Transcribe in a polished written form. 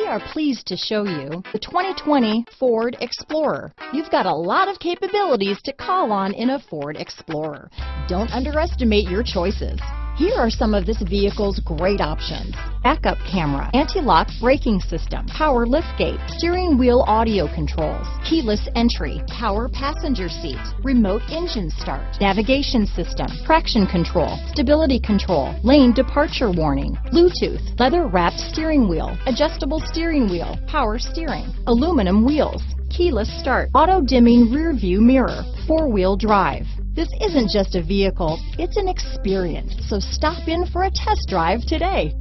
are pleased to show you the 2020 Ford Explorer. You've got a lot of capabilities to call on in a Ford Explorer. Don't underestimate your choices. Here are some of this vehicle's great options: backup camera, anti-lock braking system, power liftgate, steering wheel audio controls, keyless entry, power passenger seat, remote engine start, navigation system, traction control, stability control, lane departure warning, Bluetooth, leather-wrapped steering wheel, adjustable steering wheel, power steering, aluminum wheels, keyless start, auto-dimming rear view mirror, four-wheel drive. This isn't just a vehicle, it's an experience, so stop in for a test drive today.